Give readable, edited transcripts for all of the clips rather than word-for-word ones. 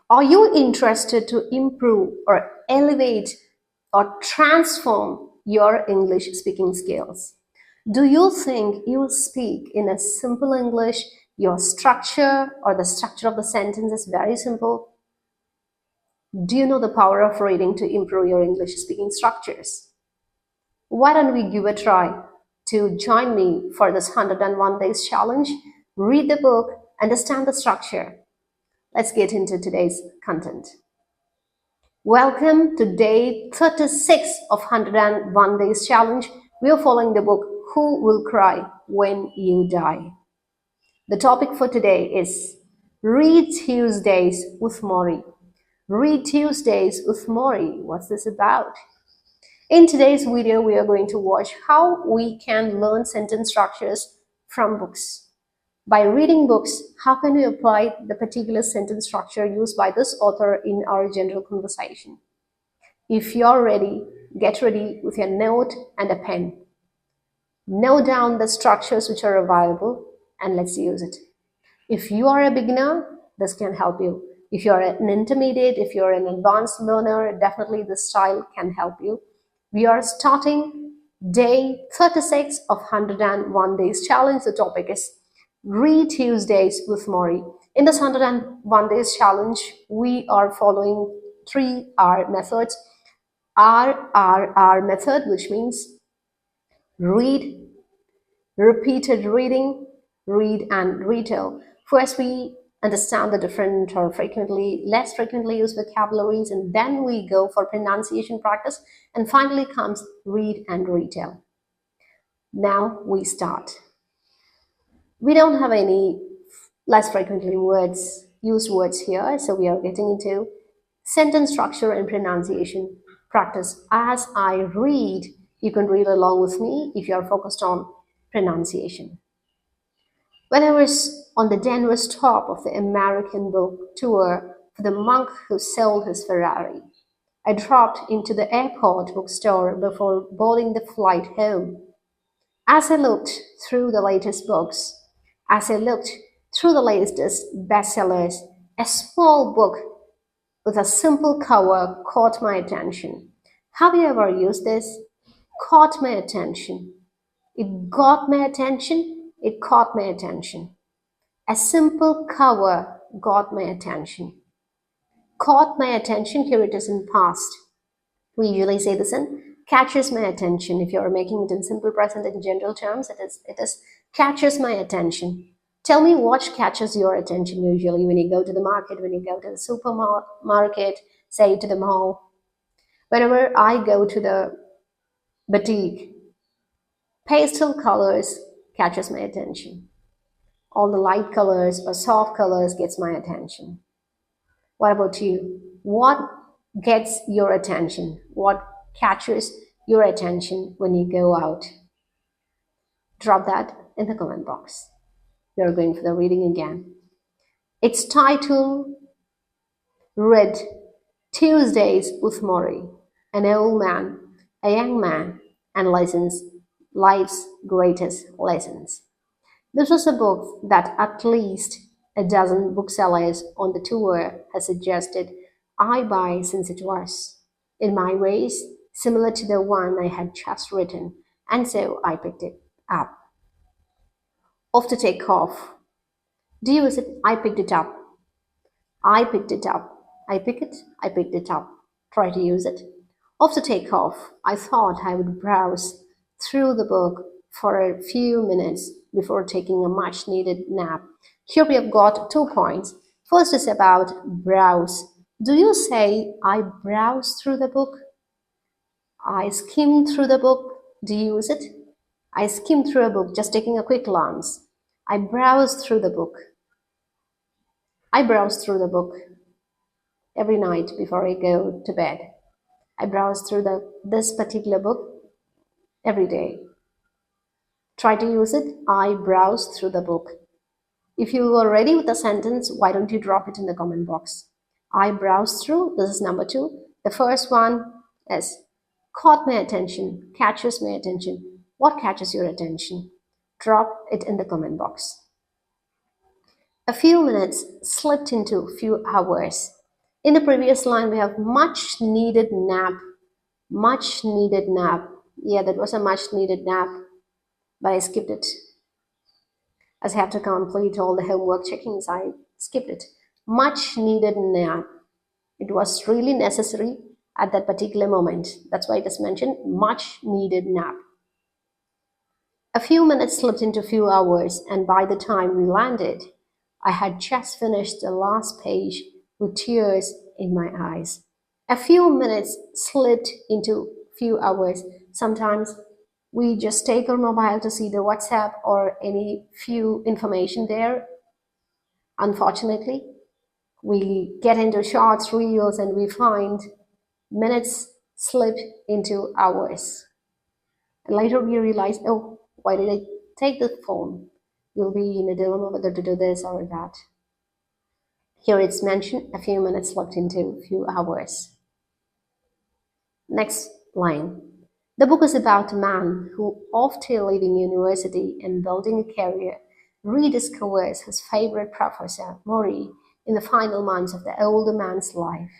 Are you interested to improve or elevate or transform your English speaking skills? Do you think you speak in a simple English, your structure or the structure of the sentence is very simple? Do you know the power of reading to improve your English speaking structures? Why don't we give a try to join me for this 101 days challenge? Read the book, understand the structure. Let's get into today's content. Welcome to day 36 of 101 days challenge. We are following the book Who Will Cry When You Die? The topic for today is Read Tuesdays with Morrie. Read Tuesdays with Morrie. What's this about? In today's video, we are going to watch how we can learn sentence structures from books. By reading books, how can we apply the particular sentence structure used by this author in our general conversation? If you're ready, get ready with your note and a pen. Note down the structures which are available and let's use it. If you are a beginner, this can help you. If you're an intermediate, if you're an advanced learner, definitely this style can help you. We are starting day 36 of 101 days challenge. The topic is Read Tuesdays with Morrie. In this 101 days challenge, we are following 3R methods. RRR method, which means read, repeated reading, read and retell. First, we understand the different or less frequently used vocabularies, and then we go for pronunciation practice, and finally comes read and retell. Now we start. We don't have any less frequently used words here, so we are getting into sentence structure and pronunciation practice. As I read, you can read along with me if you are focused on pronunciation. When I was on the Denver stop of the American book tour for the monk who sold his Ferrari, I dropped into the airport bookstore before boarding the flight home. As I looked through the latest books, as I looked through the latest bestsellers, a small book with a simple cover caught my attention. Have you ever used this? Caught my attention. It got my attention. It caught my attention. A simple cover got my attention. Caught my attention, here it is in past. We usually say this in catches my attention. If you're making it in simple present in general terms, it is catches my attention. Tell me what catches your attention usually when you go to the market, when you go to the supermarket, say to the mall. Whenever I go to the boutique, pastel colors catches my attention. All the light colors or soft colors gets my attention. What about you? What gets your attention? What catches your attention when you go out? Drop that in the comment box. We are going for the reading again. It's titled Read Tuesdays with Morrie, an old man, a young man, and life's greatest lessons. This was a book that at least a dozen booksellers on the tour has suggested I buy since it was, in my ways, similar to the one I had just written, and so I picked it up. Off to take off. Do you use it? I picked it up. I picked it up. I pick it. I picked it up. Try to use it. Off to take off. I thought I would browse through the book for a few minutes before taking a much needed nap. Here we have got 2 points. First is about browse. Do you say I browse through the book? I skim through the book. Do you use it? I skim through a book, just taking a quick glance. I browse through the book. I browse through the book every night before I go to bed. I browse through this particular book every day. Try to use it. I browse through the book. If you are ready with the sentence, why don't you drop it in the comment box? I browse through. This is number 2. The first one is caught my attention, catches my attention. What catches your attention? Drop it in the comment box. A few minutes slipped into a few hours. In the previous line, we have much needed nap. Much needed nap. Yeah, that was a much needed nap, but I skipped it. As I have to complete all the homework checkings, I skipped it. Much needed nap. It was really necessary at that particular moment. That's why it is mentioned much needed nap. A few minutes slipped into few hours, and by the time we landed, I had just finished the last page with tears in my eyes. A few minutes slipped into few hours. Sometimes we just take our mobile to see the WhatsApp or any few information there. Unfortunately, we get into shorts, reels, and we find minutes slip into hours. And later we realize, oh, why did I take the phone? You'll be in a dilemma whether to do this or that. Here it's mentioned a few minutes slipped into a few hours. Next line. The book is about a man who, after leaving university and building a career, rediscovers his favorite professor, Morrie, in the final months of the older man's life.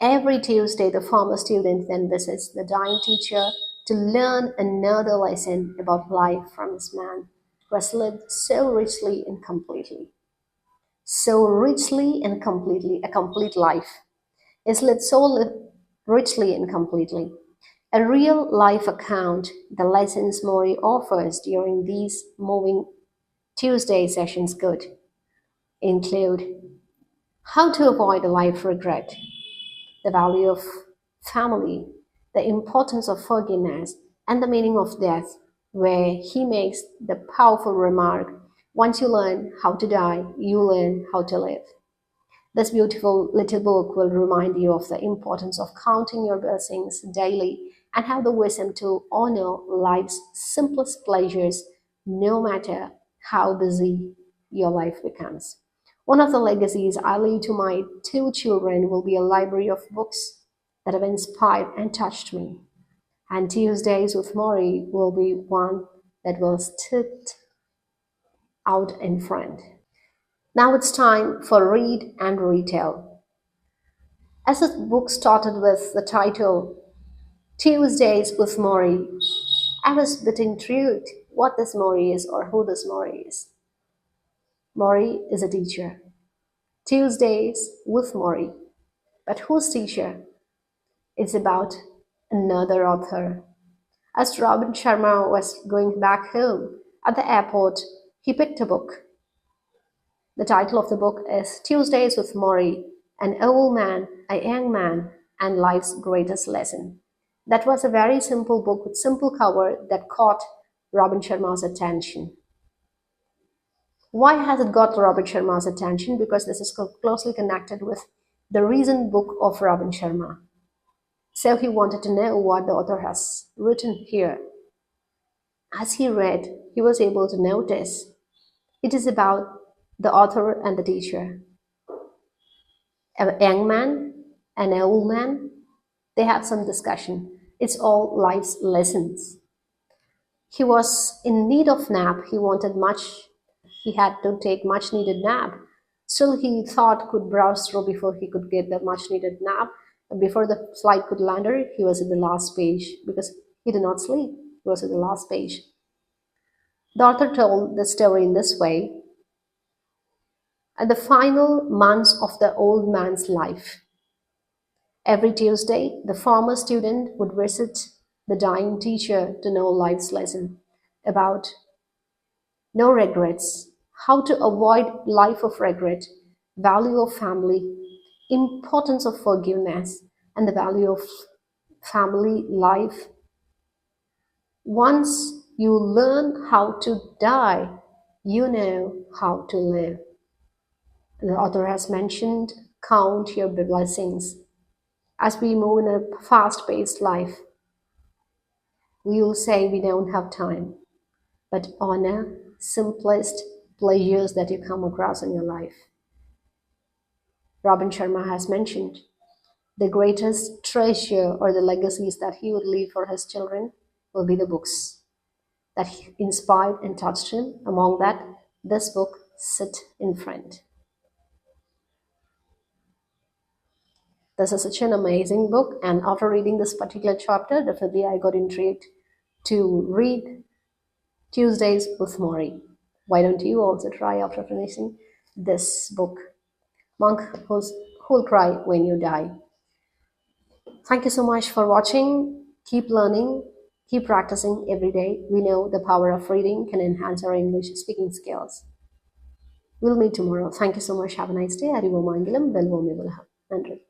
Every Tuesday, the former student then visits the dying teacher to learn another lesson about life from this man who has lived so richly and completely. So richly and completely, a complete life. Is lived so richly and completely. A real life account, the lessons Morrie offers during these moving Tuesday sessions could include how to avoid a life regret, the value of family, the importance of forgiveness, and the meaning of death, where he makes the powerful remark, once you learn how to die, you learn how to live. This beautiful little book will remind you of the importance of counting your blessings daily and have the wisdom to honor life's simplest pleasures, no matter how busy your life becomes. One of the legacies I leave to my two children will be a library of books that have inspired and touched me. And Tuesdays with Morrie will be one that will sit out in front. Now it's time for Read and Retell. As the book started with the title Tuesdays with Morrie, I was a bit intrigued what this Morrie is or who this Morrie is. Morrie is a teacher. Tuesdays with Morrie. But whose teacher? It's about another author. As Robin Sharma was going back home at the airport, he picked a book. The title of the book is Tuesdays with Morrie, an old man, a young man, and life's greatest lesson. That was a very simple book with simple cover that caught Robin Sharma's attention. Why has it got Robin Sharma's attention? Because this is closely connected with the recent book of Robin Sharma. So he wanted to know what the author has written here. As he read, he was able to notice it is about the author and the teacher. A young man, an old man, they have some discussion. It's all life's lessons. He was in need of nap. He had to take much needed nap. Still, he thought could browse through before he could get the much needed nap. And before the flight could land, he was at the last page because he did not sleep. He was at the last page. The author told the story in this way. At the final months of the old man's life, every Tuesday, the former student would visit the dying teacher to know life's lesson about no regrets, how to avoid life of regret, value of family, importance of forgiveness, and the value of family life. Once you learn how to die, you know how to live. The author has mentioned, count your blessings. As we move in a fast-paced life, we will say we don't have time, but honor simplest pleasures that you come across in your life. Robin Sharma has mentioned the greatest treasure or the legacies that he would leave for his children will be the books that inspired and touched him. Among that, this book sit in front. This is such an amazing book, and after reading this particular chapter, definitely I got intrigued to read Tuesdays with Morrie. Why don't you also try after finishing this book? Monk who'll cry when you die. Thank you so much for watching. Keep learning, keep practicing every day. We know the power of reading can enhance our English speaking skills. We'll meet tomorrow. Thank you so much. Have a nice day. Arivo Mangalam, Belvo Mivalaha. Nandri.